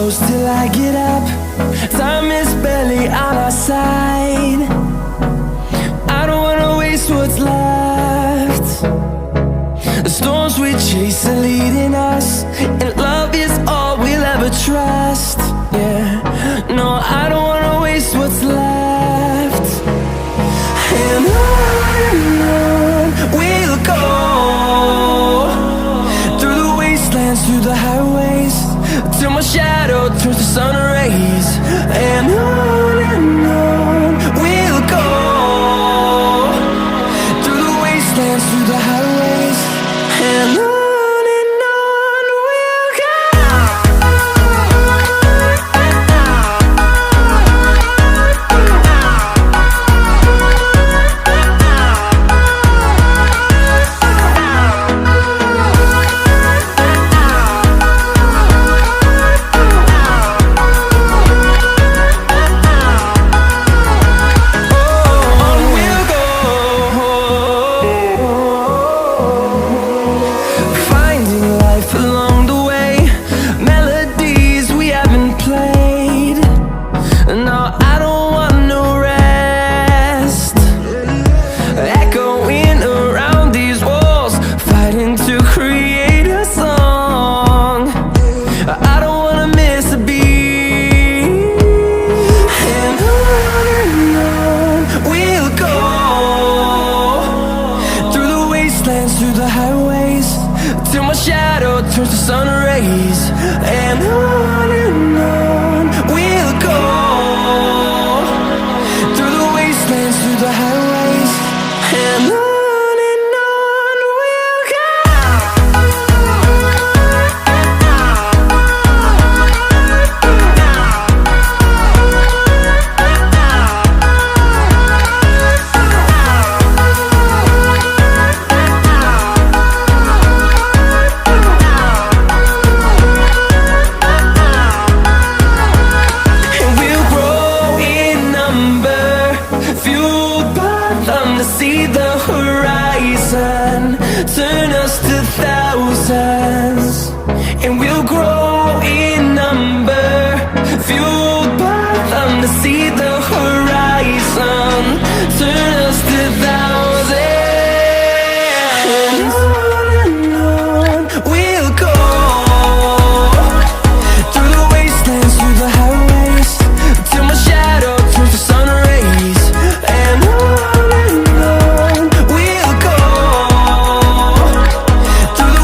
close till I get up. Time is barely on our side. I don't wanna waste what's left. The storms we chase are leading us, and love is all we'll ever trust. Yeah, no, I don't wanna waste what's left. And on we'll go, through the wastelands, through the highways, till my shadow turns to sun rays. And on we'll go, through the wastelands, through the highways, and on we'll go. Through the highways, till my shadow turns to sun rays. And on we'll go, through the wastelands, through the highways, and on. See the horizon turn us to thousands, and we'll grow in number, fueled by them. To see the horizon turn us to thousands, and on we'll go, through the wastelands, through the highways, till my shadow turns to sun rays. And on we'll go, through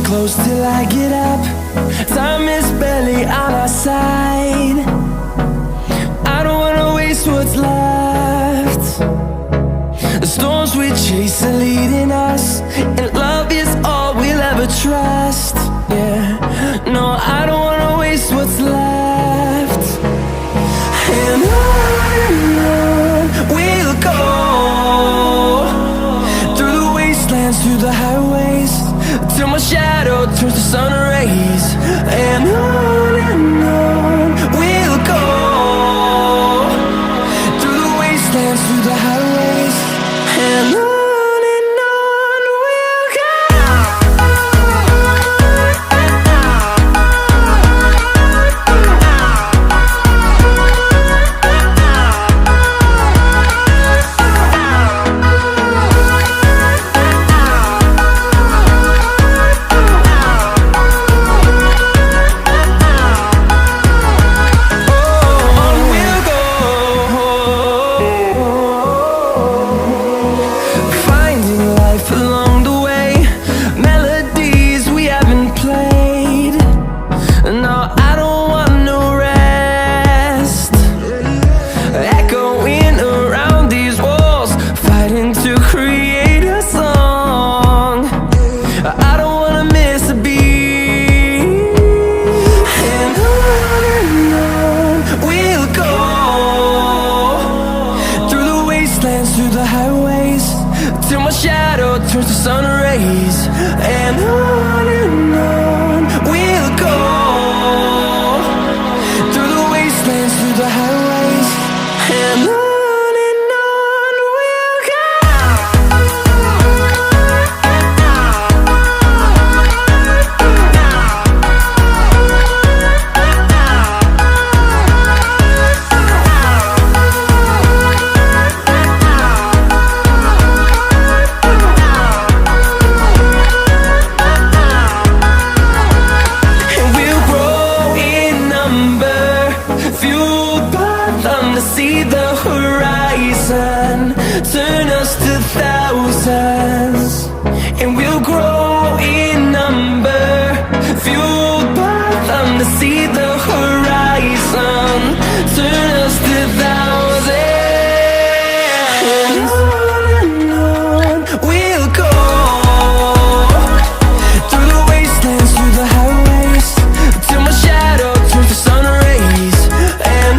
close till I get up. Time is barely on our side. I don't wanna waste what's left. The storms we chase are leading us, and love is all we'll ever trust. Yeah, no, I don't wanna waste what's left. And on we'll go, through the wastelands, through the highways, till my shadow turns to sun rays. And on we'll go, through the wastelands, through the highways, and on we'll go. Through the highways, till my shadow turns to sun rays. And on we'll go, through the wastelands, through the highways, and on we'll go. See the horizon turn us to thousands, and we'll grow in number, fueled by them. To see the horizon turn us to thousands, and on we'll go, through the wastelands, through the highways, till my shadow turns to sun rays. And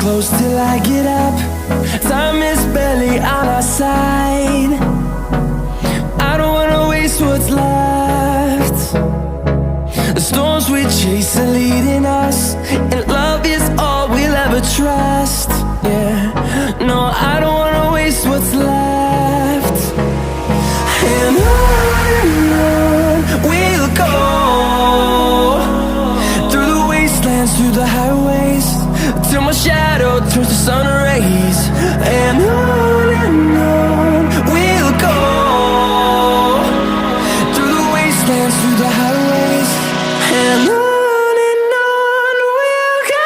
close till I get up. Time is barely on our side. I don't wanna waste what's left. The storms we chase are leading us, and love is all we'll ever trust. Yeah, no, I don't wanna waste what's left. And on we'll go, through the wastelands, through the highways, till my shadow turns to sun rays. And on we'll go, through the wastelands, through the highways, and on we'll go.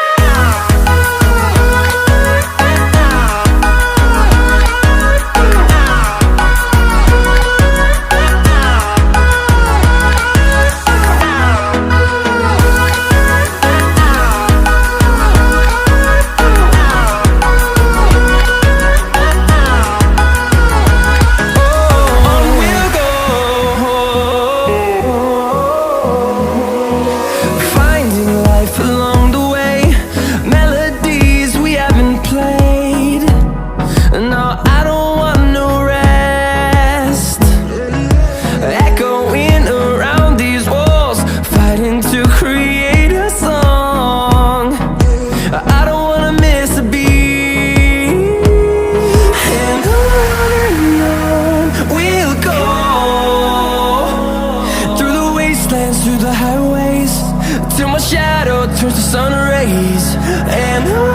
and on.